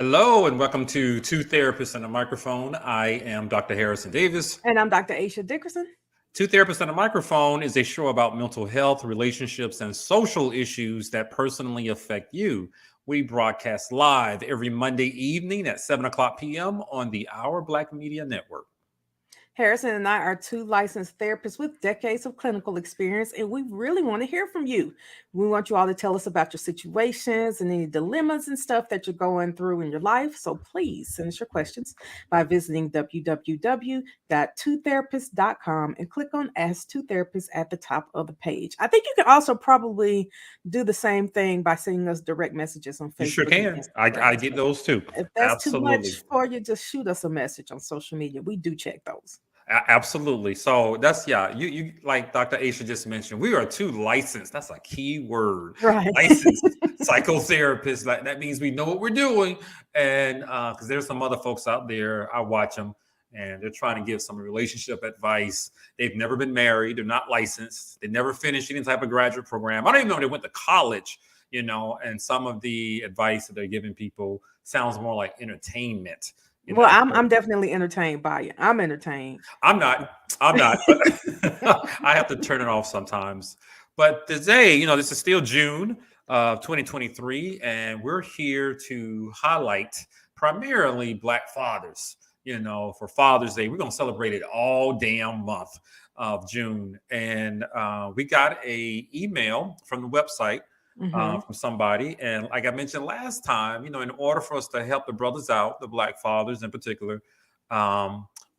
Hello and welcome to Two Therapists and a Microphone. I am Dr. Harrison Davis. And I'm Dr. Aisha Dickerson. Two Therapists and a Microphone is a show about mental health, relationships, and social issues that personally affect you. We broadcast live every Monday evening at 7 o'clock p.m. on the Our Black Media Network. Harrison and I are two licensed therapists with decades of clinical experience, and we really want to hear from you. We want you all to tell us about your situations and any dilemmas and stuff that you're going through in your life. So please send us your questions by visiting www.twotherapist.com and click on Ask Two Therapists at the top of the page. I think you can also probably do the same thing by sending us direct messages on You sure Facebook and can. I Instagram. get So those too. if that's too Absolutely. much for you, just shoot us a message on social media. We do check those. Absolutely. So that's you like Dr. Aisha just mentioned, we are two licensed, that's a key word. Right. Licensed psychotherapists. Like that means we know what we're doing. And because there's some other folks out there, I watch them and they're trying to give some relationship advice. They've never been married, they're not licensed, they never finished any type of graduate program. I don't even know if they went to college, and some of the advice that they're giving people sounds more like entertainment. Well, I'm definitely entertained by it. I'm entertained. I'm not. I'm not. But I have to turn it off sometimes. But today, this is still June of 2023, and we're here to highlight primarily Black fathers. For Father's Day, we're going to celebrate it all damn month of June. And we got a email from the website from somebody. And like I mentioned last time, in order for us to help the brothers out, the Black fathers in particular,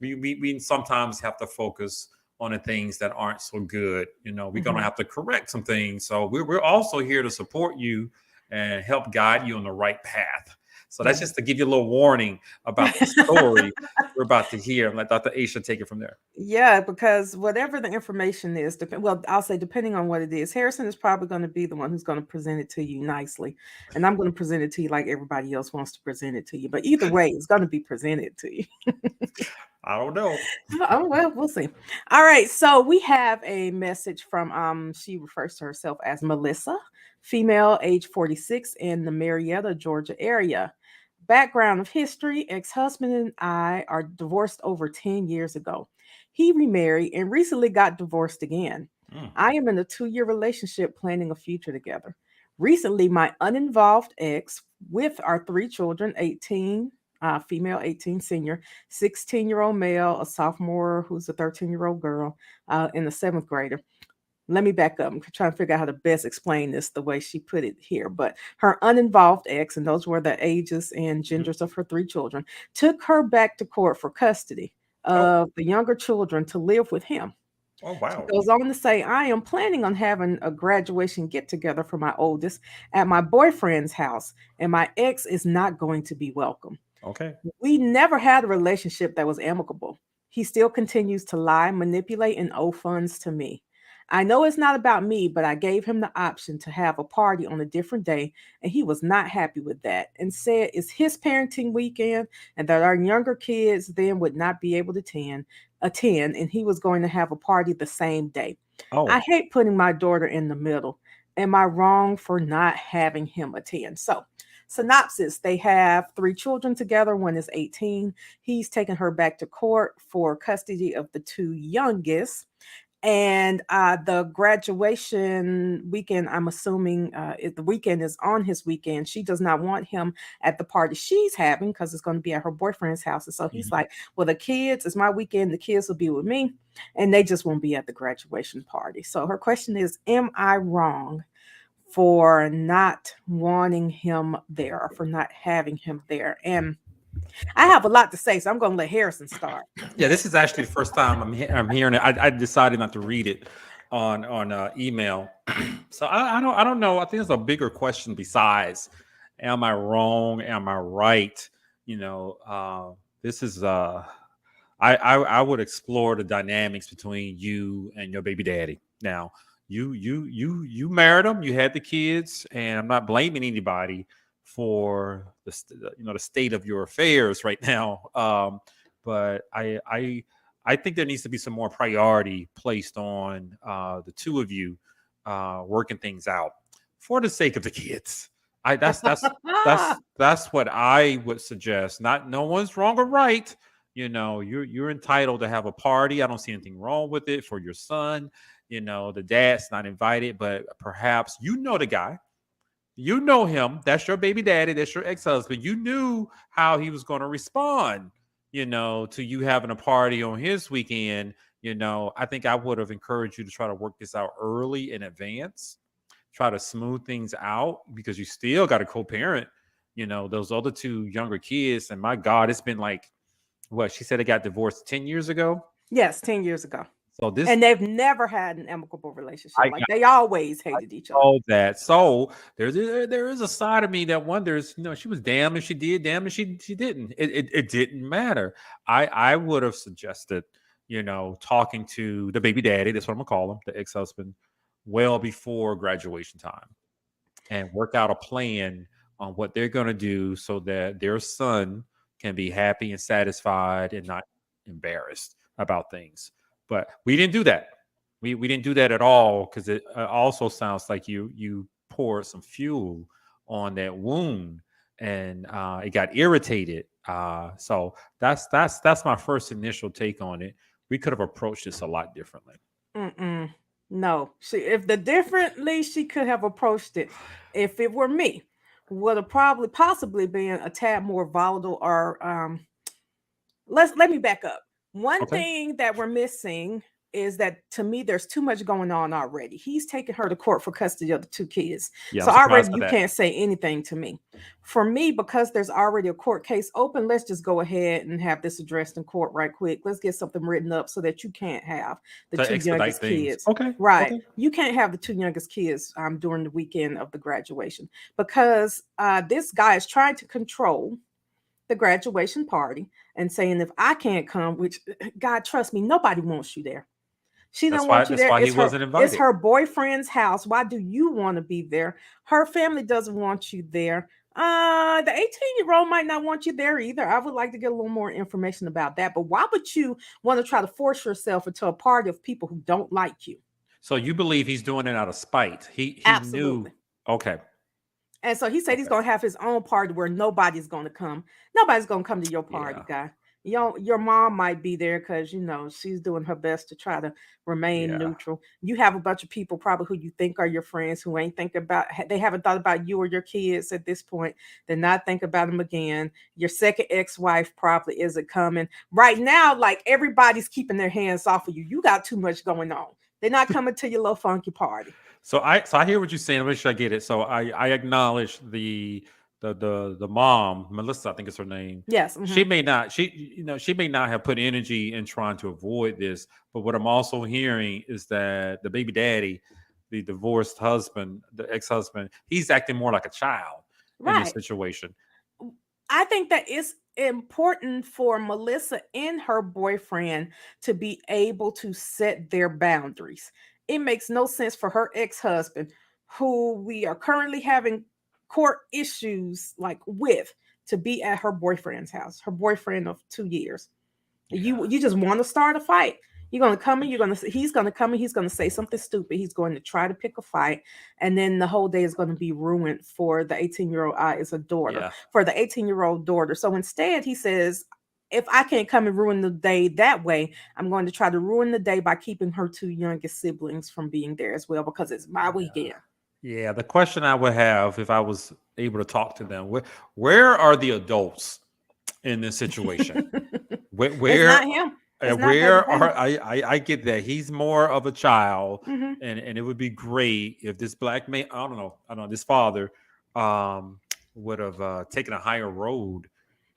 we sometimes have to focus on the things that aren't so good. We're going to have to correct some things. So we're also here to support you and help guide you on the right path. So that's just to give you a little warning about the story we're about to hear. And let Dr. Aisha take it from there. Yeah, because whatever the information is, I'll say depending on what it is, Harrison is probably going to be the one who's going to present it to you nicely, and I'm going to present it to you like everybody else wants to present it to you. But either way, it's going to be presented to you. I don't know. Oh well, we'll see. All right, so we have a message from she refers to herself as Melissa, female, age 46, in the Marietta, Georgia area. Background of history: ex-husband and I are divorced over 10 years ago. He remarried and recently got divorced again. Mm. I am in a 2-year relationship planning a future together. Recently, my uninvolved ex, with our 3 children, 18, female, 18, senior, 16-year-old male, a sophomore who's a 13-year-old girl, and a 7th grader. Let me back up. I'm trying to figure out how to best explain this the way she put it here. But her uninvolved ex, and those were the ages and genders of her 3 children, took her back to court for custody Oh, of the younger children to live with him. oh, She wow. goes on to say, I am planning on having a graduation get together for my oldest at my boyfriend's house, and my ex is not going to be welcome. Okay. We never had a relationship that was amicable. He still continues to lie, manipulate, and owe funds to me. I know it's not about me, but I gave him the option to have a party on a different day, and he was not happy with that and said it's his parenting weekend and that our younger kids then would not be able to attend, and he was going to have a party the same day. I Oh, hate putting my daughter in the middle. Am I wrong for not having him attend? So, synopsis: they have 3 children together. One is 18. He's taken her back to court for custody of the 2 youngest. And the graduation weekend, I'm assuming if the weekend is on his weekend, she does not want him at the party she's having because it's going to be at her boyfriend's house. And so he's mhm. like, well, the kids, it's my weekend. The kids will be with me and they just won't be at the graduation party. So her question is, am I wrong for not wanting him there or for not having him there? And I have a lot to say, so I'm going to let Harrison start. Yeah, this is actually the first time I'm hearing it. I decided not to read it on email. So I don't know. I think there's a bigger question besides, am I wrong? Am I right? This is I would explore the dynamics between you and your baby daddy. Now, you married him, you had the kids, and I'm not blaming anybody for the state of your affairs right now. But I think there needs to be some more priority placed on the two of you working things out for the sake of the kids. I that's what I would suggest. Not no one's wrong or right. You're entitled to have a party. I don't see anything wrong with it for your son. The dad's not invited, but perhaps the guy. You know him. That's your baby daddy. That's your ex-husband. You knew how he was going to respond, to you having a party on his weekend. I think I would have encouraged you to try to work this out early in advance, try to smooth things out because you still got a co-parent, those other two younger kids. And my God, it's been like what she said, they got divorced 10 years ago. Yes, 10 years ago. So this And they've never had an amicable relationship. I Like they always hated each other. all that. So there is a side of me that wonders, she was damn if she did, damn if she didn't. It didn't matter. I would have suggested, talking to the baby daddy, that's what I'm gonna call him, the ex-husband, well before graduation time and work out a plan on what they're gonna do so that their son can be happy and satisfied and not embarrassed about things. But we didn't do that. We didn't do that at all because it also sounds like you poured some fuel on that wound and it got irritated. So that's my first initial take on it. We could have approached this a lot differently. Mm-mm. No, if the differently she could have approached it, if it were me, would have probably possibly been a tad more volatile or let me back up. One Okay. thing that we're missing is that to me there's too much going on already. He's taking her to court for custody of the two kids. Yeah, I'm So already surprised by you that. can't say anything to me. For me, because there's already a court case open, let's just go ahead and have this addressed in court right quick. Let's get something written up so that you can't have the To two expedite youngest things. kids. Okay. Right. Okay. You can't have the two youngest kids during the weekend of the graduation because this guy is trying to control the graduation party and saying if I can't come, which God trust me, nobody wants you there. She That's don't why want you that's there. why he wasn't It's invited. her boyfriend's house. Why do you want to be there? Her family doesn't want you there. The 18-year-old might not want you there either. I would like to get a little more information about that. But why would you want to try to force yourself into a party of people who don't like you? So you believe he's doing it out of spite. He knew. Absolutely. Okay. And so he said he's Okay. gonna have his own party where nobody's gonna come. Nobody's gonna come to your party, Yeah. guy. Your mom might be there because she's doing her best to try to remain Yeah. neutral. You have a bunch of people probably who you think are your friends who ain't think about they haven't thought about you or your kids at this point. They're not thinking about them again. Your second ex-wife probably isn't coming right now. Like everybody's keeping their hands off of you. You got too much going on. They're not coming to your little funky party. So I hear what you're saying. Let me make sure I get it. So I acknowledge the mom, Melissa, I think is her name. Yes. She may not she may not have put energy in trying to avoid this, but what I'm also hearing is that the baby daddy, the divorced husband, the ex-husband, he's acting more like a child in this Right. situation. I think that it's important for Melissa and her boyfriend to be able to set their boundaries. It makes no sense for her ex-husband, who we are currently having court issues like with, to be at her boyfriend's house, her boyfriend of 2 years. Yeah. You just want to start a fight. You're gonna come and he's gonna come and he's gonna say something stupid. He's going to try to pick a fight, and then the whole day is going to be ruined for the 18-year-old. Is a daughter Yeah. for the 18-year-old daughter. So instead, he says, if I can't come and ruin the day that way, I'm going to try to ruin the day by keeping her two youngest siblings from being there as well because it's my weekend. Yeah, the question I would have if I was able to talk to them, where are the adults in this situation? Where It's where not him. It's not baby where daddy. are I get that he's more of a child, Hmm. and it would be great if this black man, I don't know, this father um would have taken a higher road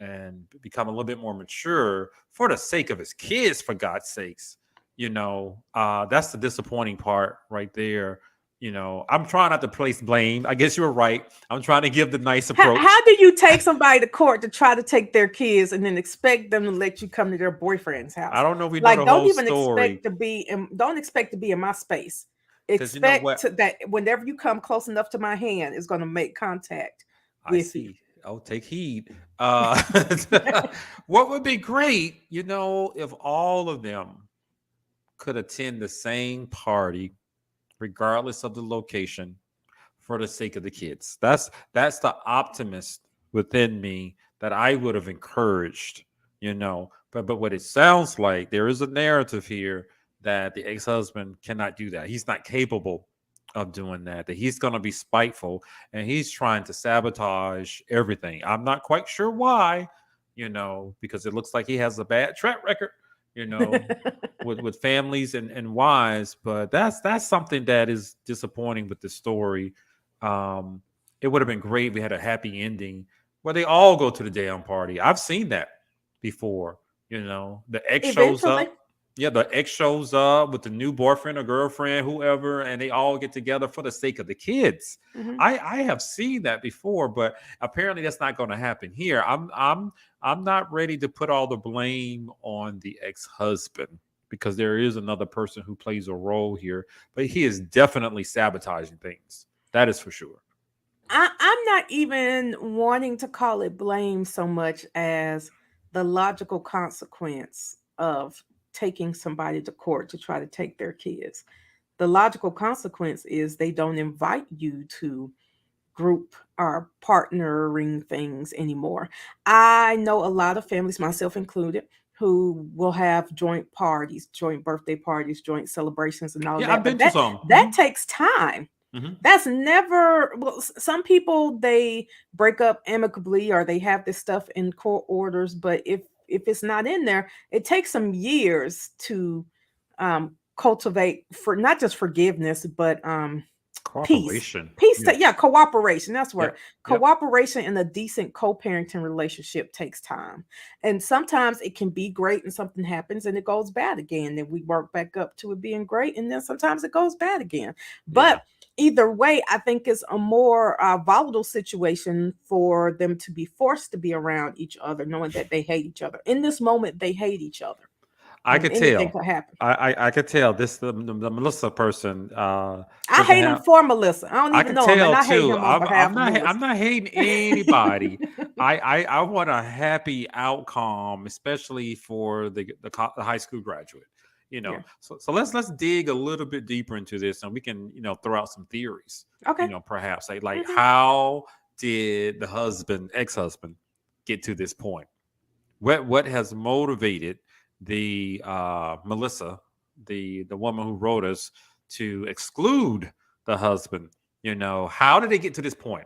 and become a little bit more mature for the sake of his kids, for God's sakes. That's the disappointing part right there. I'm trying not to place blame. I guess you're right. I'm trying to give the nice approach. How do you take somebody to court to try to take their kids and then expect them to let you come to their boyfriend's I house? don't know if we know Like, the whole don't even story expect to don't expect to be in my space. because you know Expect what? that whenever you come close enough to my hand, it's going to make contact I with you. see. Oh, take heed. What would be great, if all of them could attend the same party, regardless of the location, for the sake of the kids. That's the optimist within me that I would have encouraged, you know. But what it sounds like, there is a narrative here that the ex-husband cannot do that. He's not capable of doing that. That he's going to be spiteful and he's trying to sabotage everything. I'm not quite sure why, you know, because it looks like he has a bad track record, you know, with families and wives. But that's something that is disappointing with the story. Um, it would have been great if we had a happy ending where they all go to the damn party. I've seen that before. You know, the ex shows Eventually. up. Yeah, the ex shows up with the new boyfriend or girlfriend, whoever, and they all get together for the sake of the kids. Mhm. I have seen that before, but apparently that's not going to happen here. I'm not ready to put all the blame on the ex-husband because there is another person who plays a role here, but he is definitely sabotaging things. That is for sure. I'm not even wanting to call it blame so much as the logical consequence of taking somebody to court to try to take their kids. The logical consequence is they don't invite you to group or partnering things anymore. I know a lot of families, myself included, who will have joint parties, joint birthday parties, joint celebrations, and all of Yeah, I've that. But been to that some. that takes time. Hmm. That's never well. Some people they break up amicably or they have this stuff in court orders, but if it's not in there, it takes some years to cultivate for not just forgiveness, but peace. Cooperation. Yeah, Yes. cooperation. That's where Yep. Yep. cooperation in a decent co-parenting relationship takes time. And sometimes it can be great and something happens and it goes bad again. Then we work back up to it being great. And then sometimes it goes bad again. Yeah. But either way, I think it's a more volatile situation for them to be forced to be around each other, knowing that they hate each other. In this moment, they hate each other. I could Anything tell. could happen. I could tell this the Melissa person I doesn't hate him have. for Melissa. I don't I even could know him, and tell I hate too. him on behalf of Melissa. I'm not hating anybody. I want a happy outcome, especially for the high school graduate. You know, Yeah. so let's dig a little bit deeper into this, and we can throw out some theories. Okay. Perhaps like Hmm. how did the ex-husband, get to this point? What has motivated the Melissa, the woman who wrote us, to exclude the husband? How did they get to this point?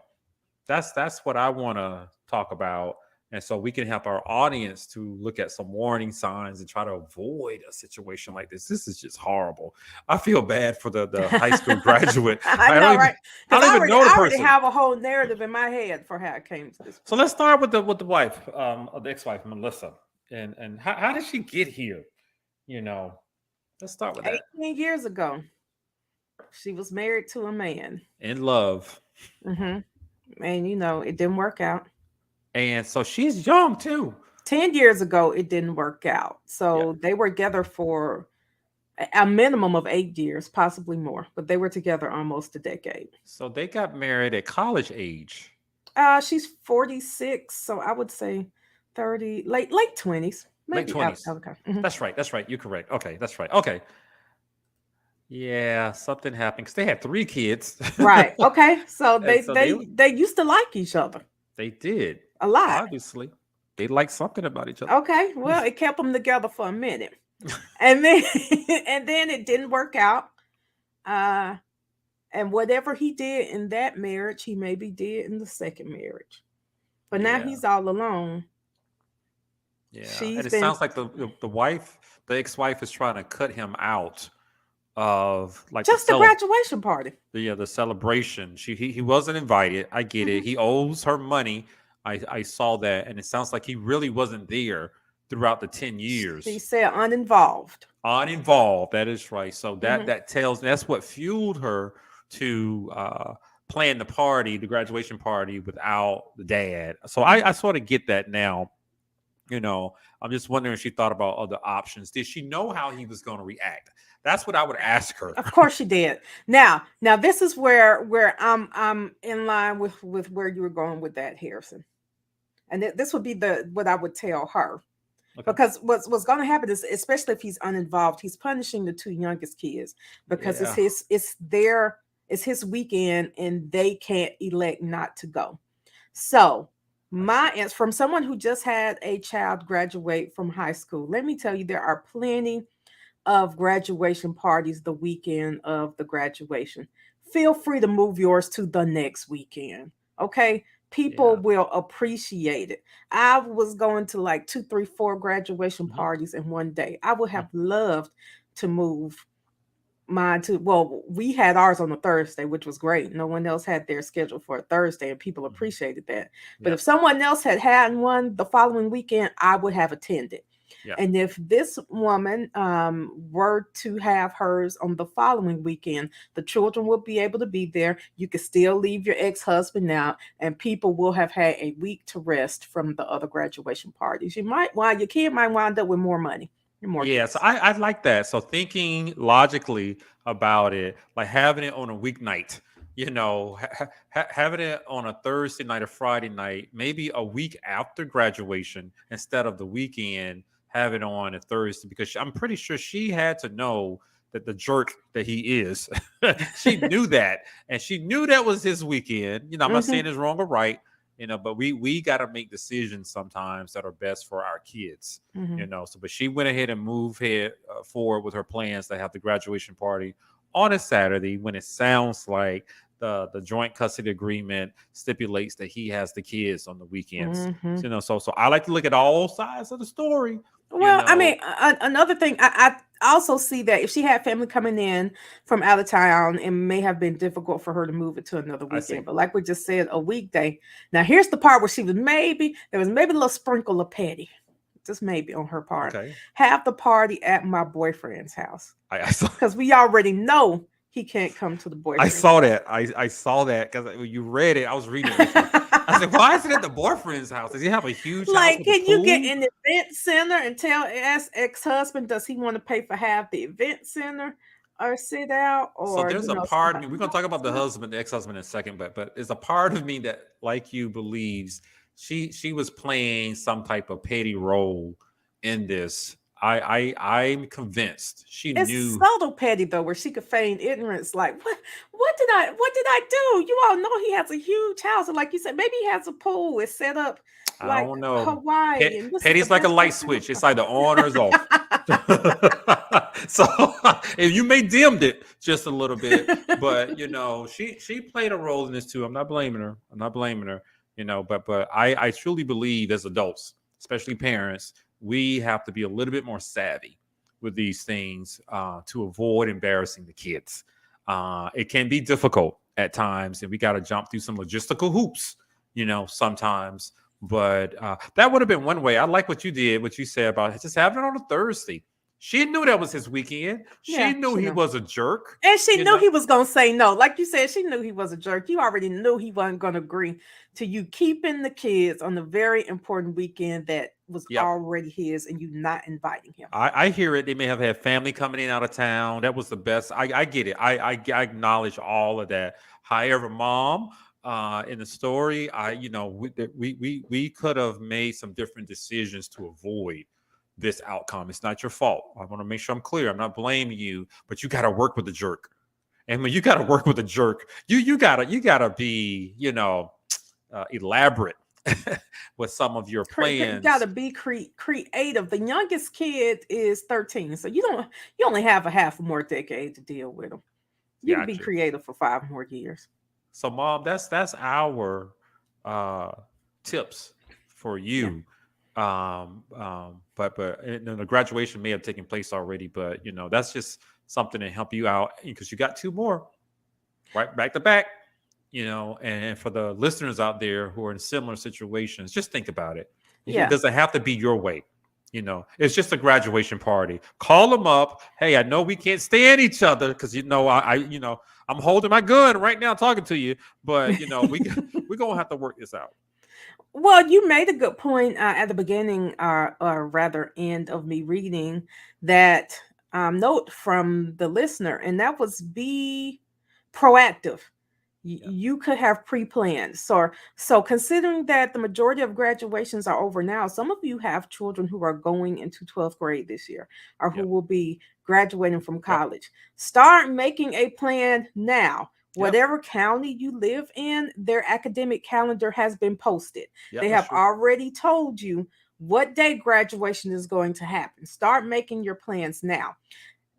That's what I want to talk about, and so we can help our audience to look at some warning signs and try to avoid a situation like this. This is just horrible. I feel bad for the high school graduate. I I don't know, even right? I Because don't even know the I already person. have a whole narrative in my head for how it came to this So point. let's start with the wife, the ex-wife Melissa, and how did she get here? You know, let's start with that. 18 years ago, she was married to a man. In love, Hmm. And it didn't work out. and so she's young too. 10 years ago, it didn't work out. Yeah. So they were together for a minimum of 8 years, possibly more, but they were together almost a decade. So they got married at college age, She's 46, so I would say 30, late 20s, late maybe. 20s. Okay. Hmm. That's right. That's right. You're correct. Okay, that's right. Okay. Yeah, something happened because they had 3 kids, Right. Okay. So and they so they they used to like each other they did a lot. obviously they like something about each other. Okay. Well, it kept them together for a minute, and then and then it didn't work out. Uh, and whatever he did in that marriage, he maybe did in the second marriage. But now Yeah, he's all alone. yeah, and She's it been sounds like the wife, the ex-wife, is trying to cut him out of like just a graduation party. the celebration. He wasn't invited. I get it. Hmm. He owes her money. I saw that, and it sounds like he really wasn't there throughout the 10 years. She said uninvolved. Uninvolved. That is right. So Hmm. that tells that's what fueled her to plan the party, the graduation party, without the dad. So I Hmm. sort of get that now. I'm just wondering if she thought about other options. Did she know how he was going to react? That's what I would ask her. Of course she did. Now this is where I'm in line with where you were going with that, Harrison. And this would be the what I would tell her. Okay. Because what's going to happen is, especially if he's uninvolved, he's punishing the two youngest kids because Yeah. it's their It's his weekend and they can't elect not to go. So, I see. my answer from someone who just had a child graduate from high school, let me tell you, there are plenty of graduation parties the weekend of the graduation. Feel free to move yours to the next weekend. Okay. People Yeah. will appreciate it. I was going to like two, three, four graduation Mhm. parties in one day. I would Mm. have loved to move mine to, well, we had ours on a Thursday, which was great. No one else had their schedule for a Thursday, and people Mhm. appreciated that. But Yep. if someone else had one the following weekend, I would have attended. Yep. And if this woman were to have hers on the following weekend, the children will be able to be there. You can still leave your ex-husband out, and people will have had a week to rest from the other graduation parties. Your kid might wind up with more money and more Yeah, so gifts. I like that. So thinking logically about it, like having it on a weeknight, having it on a Thursday night or Friday night, maybe a week after graduation instead of the weekend, have it on a Thursday because I'm pretty sure she had to know that the jerk that he is, she knew that, and she knew that was his weekend. I'm not saying Hmm. it's wrong or right, but we got to make decisions sometimes that are best for our kids. Hmm. So but she went ahead and moved head forward with her plans to have the graduation party on a Saturday when it sounds like the joint custody agreement stipulates that he has the kids on the weekends. Hmm. So I like to look at all sides of the story. you Well, I know mean, another thing, I also see that if she had family coming in from out of town, it may have been difficult for her to move it to another I weekend. see. But like we just said, a weekday. Now, here's the part where there was maybe a little sprinkle of petty, just maybe on her part. Okay. Have the party at my boyfriend's house I saw because we already know he can't come to the I boyfriend's saw house. that. I saw that because when you read it, I was reading it with you. I said, "Why is it at the boyfriend's house? Does he have a huge house Like, with a can you get pool?" in the event center and ask ex-husband, does he want to pay for half the event center or sit out So or there's a part of somebody me. We're gonna talk about the else? husband, the ex-husband in a second, but there's a part of me that, like you, believes she was playing some type of petty role in this. I'm convinced she It's knew. subtle petty though, where she could feign ignorance. Like, what did I do? You all know he has a huge house, and like you said, maybe he has a pool. It's set up I like don't know. Hawaii, and this is the Petty's like a best light place to switch. It's either on or it's off. have So and you may dimmed it just a little bit, fun. but she played a role in this too. I'm not blaming her. I'm not blaming her. But I truly believe as adults, especially parents, we have to be a little bit more savvy with these things to avoid embarrassing the kids. It can be difficult at times, and we got to jump through some logistical hoops, sometimes. But that would have been one way. I like what you did, what you said about just having it on a Thursday. She knew that was his weekend. She Yeah, knew she he know. was a jerk. And she You knew know. he was gonna say no. Like you said, she knew he was a jerk. You already knew he wasn't gonna agree to you keeping the kids on the very important weekend that was Yep. already his and you not inviting him. I hear it. They may have had family coming in out of town. That was the best. I get it. I acknowledge all of that. However, mom, in the story, we could have made some different decisions to avoid this outcome. It's not your fault. I want to make sure I'm clear. I'm not blaming you, but you got to work with the jerk. And when you got to work with a jerk, you gotta be elaborate with some of your You gotta plans. be creative. The youngest kid is 13, so you only have a half more decade to deal with them. You can be Gotcha. creative for 5 more years. So, mom, that's our uh, tips for Yeah. you. But the graduation may have taken place already, but that's just something to help you out because you got two more right back to back. And for the listeners out there who are in similar situations, just think about it. It Yeah. doesn't have to be your way. It's just a graduation party. Call them up. Hey, I know we can't stand each other because I'm holding my gun right now talking to you, but we're gonna have to work this out. Well, you made a good point at the beginning, or rather, end of me reading that note from the listener, and that was be proactive. Yeah. You could have pre-planned. So considering that the majority of graduations are over now, some of you have children who are going into 12th grade this year or who Yep. will be graduating from Yep. college. Start making a plan now. Yep. whatever county you live in, their academic calendar has been posted. Yep. They That's have true. already told you what day graduation is going to happen. Start making your plans now.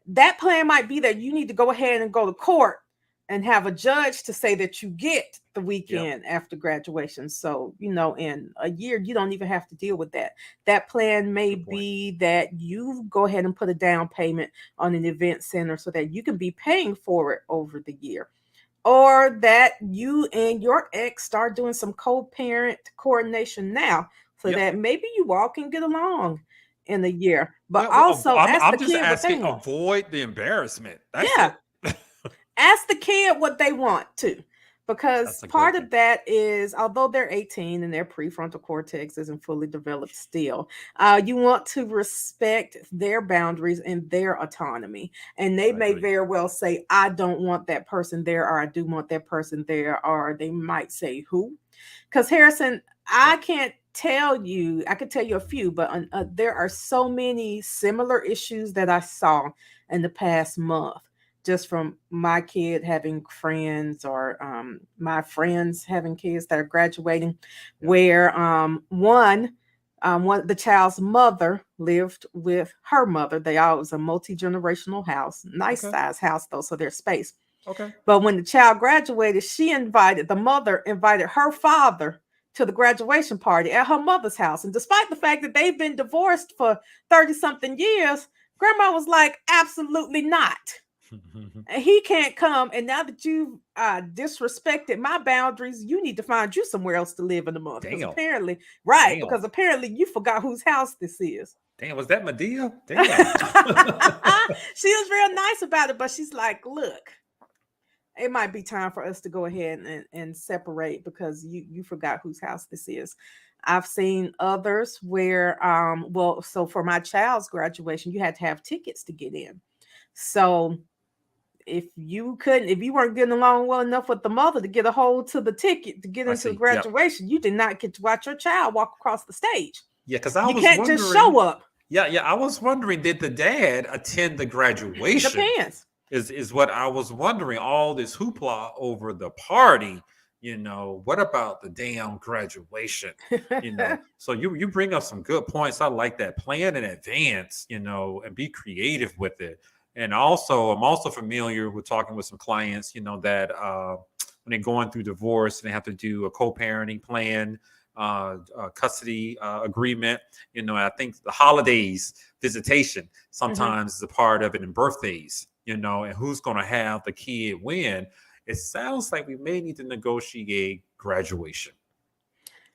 That plan might be that you need to go ahead and go to court and have a judge to say that you get the Yep. weekend after graduation. So, in a year, you don't even have to deal with that. That plan may Good point. be that you go ahead and put a down payment on an event center so that you can be paying for it over the year, or that you and your ex start doing some co-parent coordination now so Yep. that maybe you all can get along in a year, but Well, also I'm, ask the I'm just kid what they asking, want. avoid the embarrassment. That's Yeah, it. ask the kid what they want to, That's because a part great thing. of that is, although they're 18 and their prefrontal cortex isn't fully developed still, you want to respect their boundaries and their autonomy. And they I may agree. very well say, I don't want that person there, or I do want that person there, or they might say who. Because Harrison, I Yep. can't tell you, I could tell you a few, but there are so many similar issues that I saw in the past month, just from my kid having friends, or my friends having kids that are graduating, Yep. where one the child's mother lived with her mother. They all, it was a multi-generational house, nice Okay. size house though, so there's space. Okay. But when the child graduated, the mother invited her father to the graduation party at her mother's house. And despite the fact that they've been divorced for 30 something years, grandma was like, absolutely not. And he can't come. And now that you've disrespected my boundaries, you need to find you somewhere else to live in the month. Because Damn. apparently, right, Damn. because apparently you forgot whose house this is. Damn. Was that Medea? She Damn. was real nice about it, but she's like, look, it might be time for us to go ahead and separate, because you forgot whose house this is. I've seen others where well, so for my child's graduation, you had to have tickets to get in. So if you weren't getting along well enough with the mother to get a hold to the ticket to get I into the see. Yep. graduation, you did not get to watch your child walk across the stage. Yeah, because I You was can't just wondering. show up. Yeah, I was wondering, did the dad attend the graduation? Depends. Is what I was wondering. All this hoopla over the party, what about the damn graduation? So you bring up some good points. I like that. Plan in advance, and be creative with it. And also, I'm also familiar with talking with some clients, that when they're going through divorce and they have to do a co-parenting plan, custody agreement. I think the holidays visitation Mhm. sometimes is a part of it, and birthdays. And who's going to have the kid when. It sounds like we may need to negotiate graduation.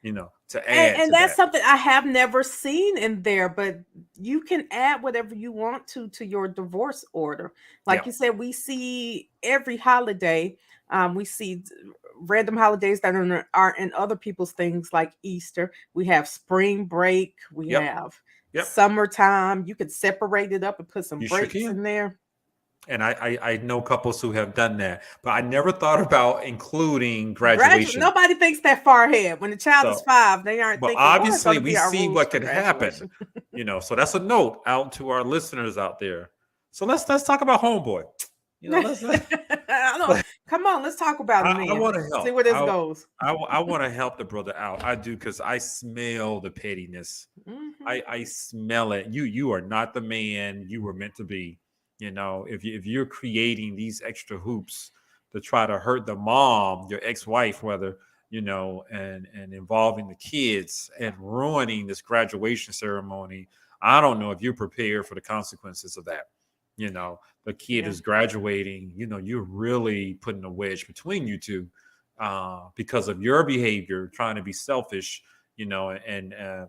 To add And to that's that. something I have never seen in there, but you can add whatever you want to your divorce order. Like Yeah. you said, we see every holiday. We see random holidays that are in other people's things, like Easter. We have spring break. We Yep. have Yep. summertime. You could separate it up and put some You sure breaks can. in there. And I know couples who have done that, but I never thought about including graduation. Nobody thinks that far ahead. When the child is So, 5, they aren't but thinking what are going obviously to we be our see rules what for could happen, graduation. so that's a note out to our listeners out there. So let's talk about homeboy. Let's I don't, come on, let's talk about him I then. want to See help. where this goes. I want to help the brother out. I do, because I smell the pettiness. Mhm. I smell it. You are not the man you were meant to be. If you're creating these extra hoops to try to hurt the mom, your ex-wife, whether and involving the kids and ruining this graduation ceremony, I don't know if you're prepared for the consequences of that. The kid Yeah. is graduating. You're really putting a wedge between you two, because of your behavior, trying to be selfish, and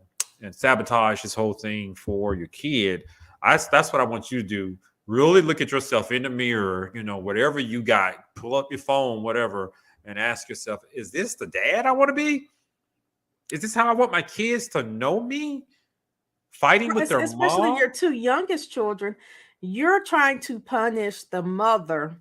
sabotage this whole thing for your kid. That's what I want you to do. Really look at yourself in the mirror, whatever you got, pull up your phone, whatever, and ask yourself, is this the dad I want to be? Is this how I want my kids to know me? Fighting with their Especially your mom? two youngest children, you're trying to punish the mother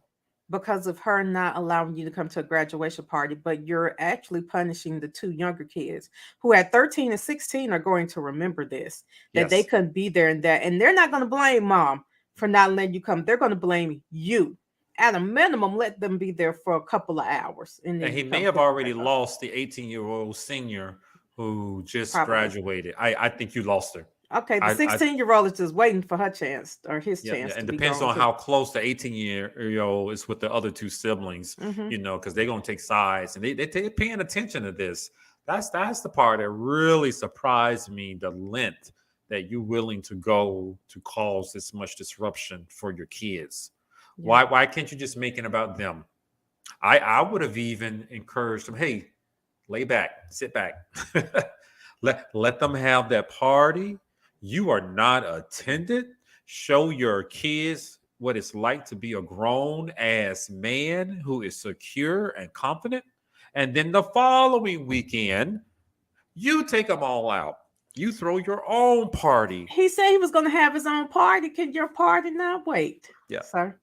because of her not allowing you to come to a graduation party, but you're actually punishing the two younger kids who at 13 and 16 are going to remember this, that they Yes. couldn't be there, and they're not going to blame mom for not letting you come. They're going to blame you. at a minimum, let them be there for a couple of hours, and And then he you may come have pick them already back up. lost the 18-year-old senior who just Probably. graduated. I think you lost her. Okay, the I 16-year-old is just waiting for her chance or his Yeah, yeah, chance and to be depends grown on too. how close the 18-year-old is with the other two siblings, Hmm. because they're gonna take sides and they're paying attention to this. That's the part that really surprised me, the length that you're willing to go to cause this much disruption for your kids. Yeah. Why can't you just make it about them? I would have even encouraged them, hey, lay back, sit back. Let them have that party. You are not attended. Show your kids what it's like to be a grown ass man who is secure and confident. And then the following weekend, you take them all out. You throw your own party. He said he was going to have his own party. Can your party not wait, Yeah, sir?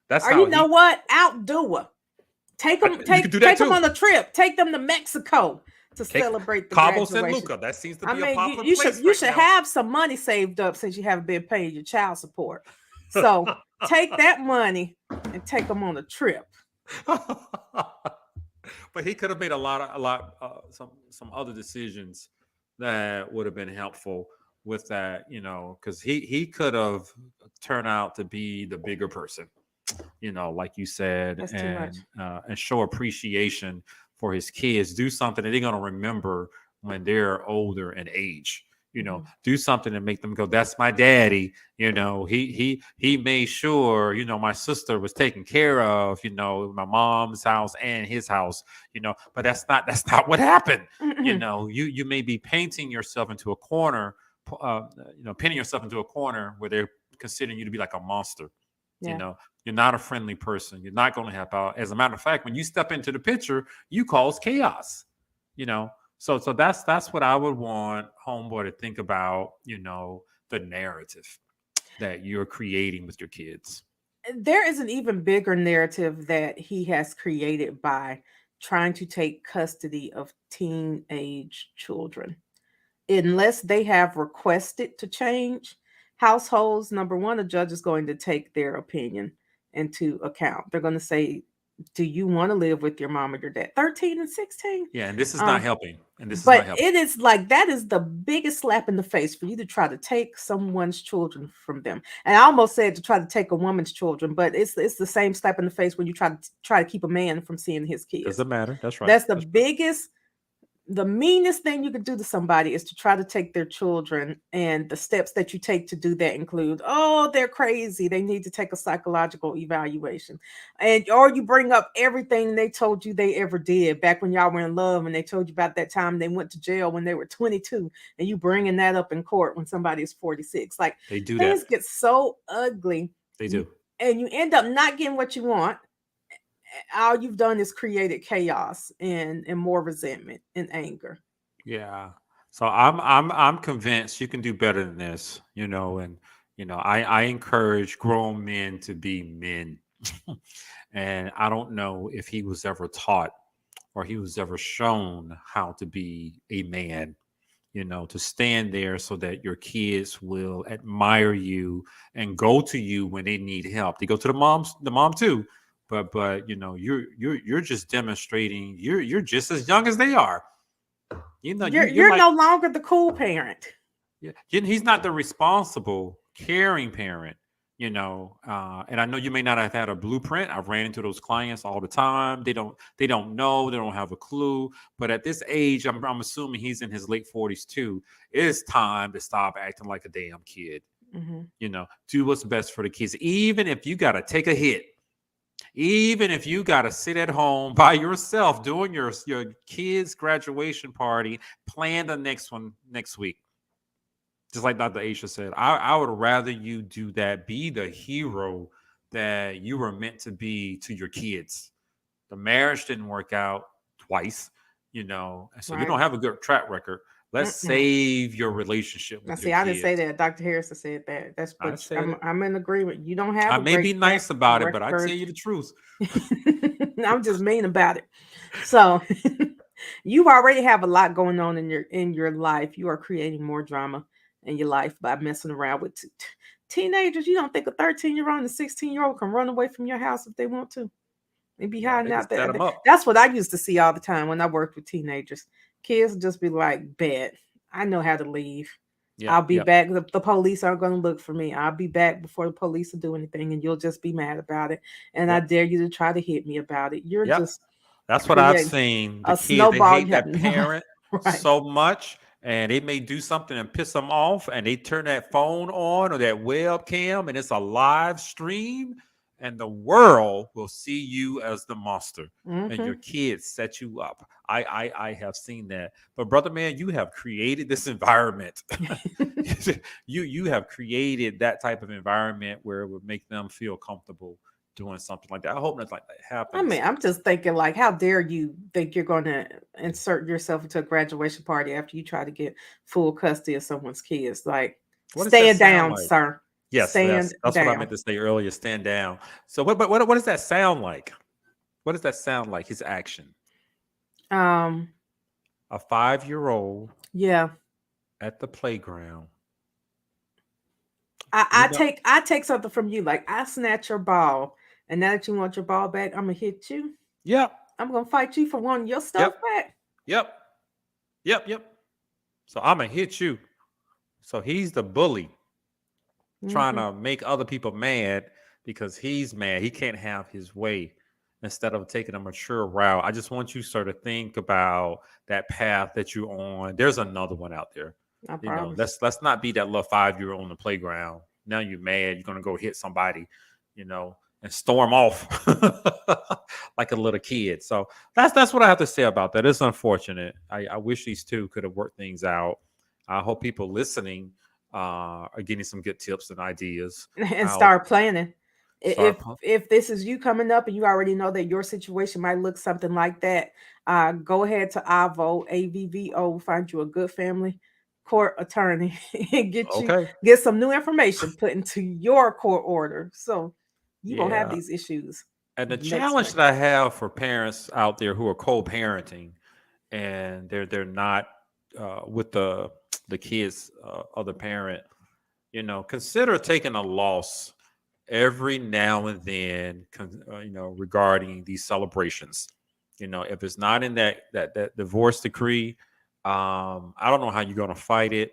that's Or how you know he. what? Outdo her. Take them, You can take do that take them too. on a trip. Take them to Mexico to Okay, celebrate the Cabo San graduation. Luca. That seems to I be a mean, popular you should place you right should now. have some money saved up since you haven't been paying your child support. So take that money and take them on a trip. But he could have made some other decisions that would have been helpful with that, because he could have turned out to be the bigger person, like you said, That's too much. and show appreciation for his kids. Do something that they're gonna remember when they're older in age. Mhm. Do something to make them go, "That's my daddy." He made sure my sister was taken care of. My mom's house and his house. But that's not what happened. You may be painting yourself into a corner, pinning yourself into a corner where they're considering you to be like a monster. You Yeah. know, you're not a friendly person. You're not going to help out. As a matter of fact, when you step into the picture, you cause chaos. You know, so that's what I would want homeboy to think about. The narrative that you're creating with your kids. There is an even bigger narrative that he has created by trying to take custody of teenage children. Unless they have requested to change households, number one, the judge is going to take their opinion into account. They're going to say, do you want to live with your mom or your dad? 13 and 16. Yeah, and this is not Um, helping. And this is not but helping. it is like that is the biggest slap in the face for you to try to take someone's children from them. And I almost said to try to take a woman's children, but it's the same slap in the face when you try to keep a man from seeing his kids. Doesn't matter. That's right. That's the meanest thing you could do to somebody is to try to take their children, and the steps that you take to do that include, oh, they're crazy, they need to take a psychological evaluation, and or you bring up everything they told you they ever did back when y'all were in love, and they told you about that time they went to jail when they were 22, and you bringing that up in court when somebody is 46. Like, They do that. things get so ugly. They do. And you end up not getting what you want. All you've done is created chaos and more resentment and anger. Yeah. So I'm convinced you can do better than this, and I encourage grown men to be men. And I don't know if he was ever taught or he was ever shown how to be a man, to stand there so that your kids will admire you and go to you when they need help. They go to the mom too, but you're just demonstrating you're just as young as they are. You're You're like, no longer the cool parent. yeah, he's not the responsible, caring parent. And I know you may not have had a blueprint. I've ran into those clients all the time. They don't know, they don't have a clue. But at this age, I'm assuming he's in his late 40s too. It's time to stop acting like a damn kid. Mhm. Do what's best for the kids, even if you got to take a hit. Even if you got to sit at home by yourself doing your kids' graduation party, plan the next one next week. Just like Dr. Aisha said, I would rather you do that, be the hero that you were meant to be to your kids. The marriage didn't work out twice, and so you Right. don't have a good track record. Let's Mm-mm. save your relationship Now, with your see, I didn't say kids. that. Dr. Harrison said that. That's I what said it. I'm in agreement. You don't have I a may great be track nice about it, but I tell record. you the truth. I'm just mean about it. So you already have a lot going on in your life. You are creating more drama in your life by messing around with Teenagers, you don't think a 13-year-old and a 16-year-old can run away from your house if they want to? They be No, hiding they can out set there. them up. That's what I used to see all the time when I worked with teenagers. Kids just be like, bet, I know how to leave. Yep, I'll be yep, back. The police aren't going to look for me. I'll be back before the police will do anything, and you'll just be mad about it. And I yep, dare you to try to hit me about it. You're yep. just That's what I've creating seen. The a kids, they snowball. hate You have that no parent right. so much, and they may do something and piss them off, and they turn that phone on or that webcam, and it's a live stream, and the world will see you as the monster, and your Hmm. kids set you up. I have seen that, but brother man, you have created this environment. You have created that type of environment where it would make them feel comfortable doing something like that. I hope nothing like that I happens. mean, I'm just thinking, like, how dare you think you're going to insert yourself into a graduation party after you try to get full custody of someone's kids? Like, What does that stand sound down, like? sir. Yes, Stand that's what I down. meant to say earlier. Stand down. So what does that sound like? What does that sound like? His action. Um, A 5-year-old yeah. at the playground. I, You I know. take I take something from you. Like, I snatch your ball, and now that you want your ball back, I'm gonna hit you. Yep. I'm gonna fight you for wanting your stuff Yep. back. Yep. Yep. Yep. So I'm gonna hit you. So he's the bully trying Hmm. to make other people mad because he's mad. He can't have his way instead of taking a mature route. I just want you, sir, to think about that path that you're on. There's another one out there. I You know, promise. let's not be that little 5-year-old on the playground. Now you're mad. You're gonna go hit somebody, you know, and storm off like a little kid. So that's what I have to say about that. It's unfortunate. I wish these two could have worked things out. I hope people listening are getting some good tips and ideas And how start planning. start. If this is you coming up and you already know that your situation might look something like that, go ahead to AVVO, find you a good family court attorney and Okay. get some new information put into your court order, so you won't have Yeah. these issues And the next challenge time. that I have for parents out there who are co-parenting and they're not with the kids other parent, you know, consider taking a loss every now and then, you know, regarding these celebrations. You know, if it's not in that divorce decree, I don't know how you're going to fight it,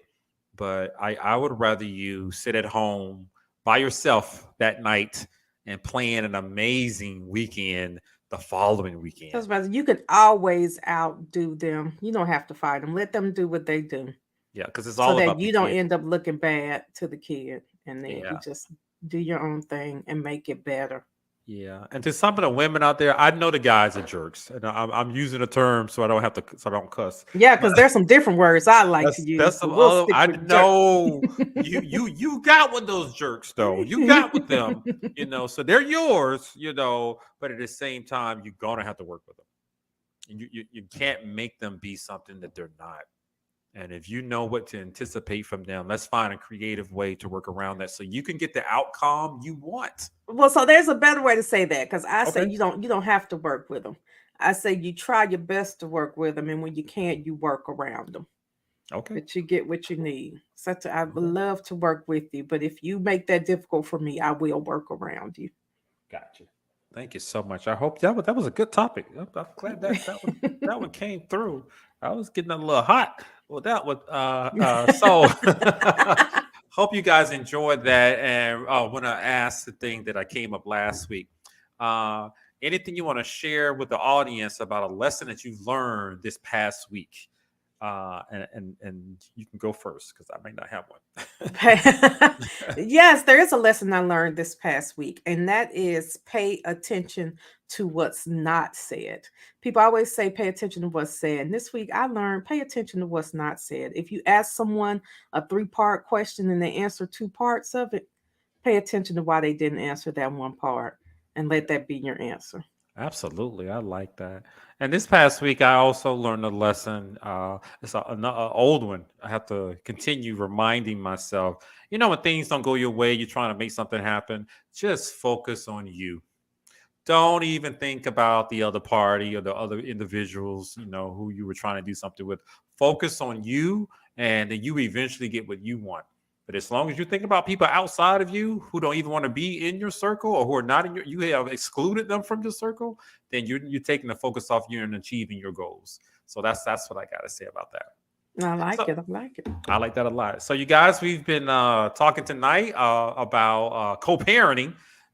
but I would rather you sit at home by yourself that night and plan an amazing weekend the following weekend. Because you can always outdo them. You don't have to fight them. Let them do what they do, Yeah, because it's so all that about the you don't kid. end up looking bad to the kid, and then you Yeah. just do your own thing and make it better. Yeah, and to some of the women out there, I know the guys are jerks, and I'm using a term so I don't have to, so I don't cuss. Yeah, But because there's some different words I like to use, that's but some we'll other. stick I with jerk. know you got with those jerks though. You got with them, you know. So they're yours, you know. But at the same time, you're gonna have to work with them, and you can't make them be something that they're not. And if you know what to anticipate from them, let's find a creative way to work around that so you can get the outcome you want. Well, so there's a better way to say that, because I say Okay. you don't have to work with them. I say you try your best to work with them, and when you can't, you work around them. Okay. But you get what you need. I would Okay. love to work with you, but if you make that difficult for me, I will work around you. Gotcha. Thank you so much. I hope that was a good topic. I'm glad that one came through. I was getting a little hot. Well, that was so. Hope you guys enjoyed that. And when I asked the thing that I came up last week, uh, anything you want to share with the audience about a lesson that you've learned this past week? And you can go first because I may not have one. Yes, there is a lesson I learned this past week, and that is pay attention to what's not said. People always say pay attention to what's said. And this week I learned pay attention to what's not said. If you ask someone a three-part question and they answer two parts of it, pay attention to why they didn't answer that one part and let that be your answer. Absolutely, I like that. And this past week, I also learned a lesson. It's an old one. I have to continue reminding myself. You know, when things don't go your way, you're trying to make something happen. Just focus on you. Don't even think about the other party or the other individuals. You know who you were trying to do something with. Focus on you, and then you eventually get what you want. But as long as you think about people outside of you who don't even want to be in your circle or who are not in you have excluded them from your circle, then you're taking the focus off you and achieving your goals. So that's what I got to say about that. I like So, it. I like it. I like that a lot. So, you guys, we've been talking tonight about co-parenting,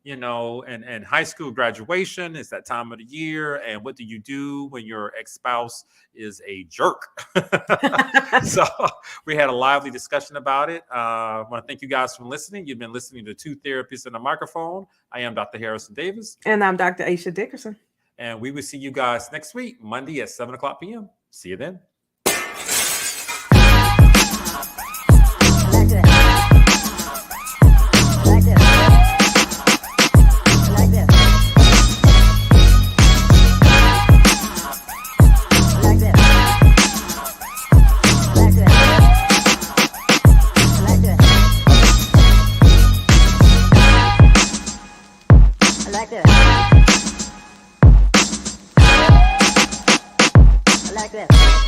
and high school graduation. It's that time of the year. And what do you do when your ex-spouse is a jerk? So we had a lively discussion about it. I want to thank you guys for listening. You've been listening to Two Therapists and a Microphone. I am Dr. Harrison Davis. And I'm Dr. Aisha Dickerson. And we will see you guys next week, Monday at 7 o'clock p.m. See you then. Like this.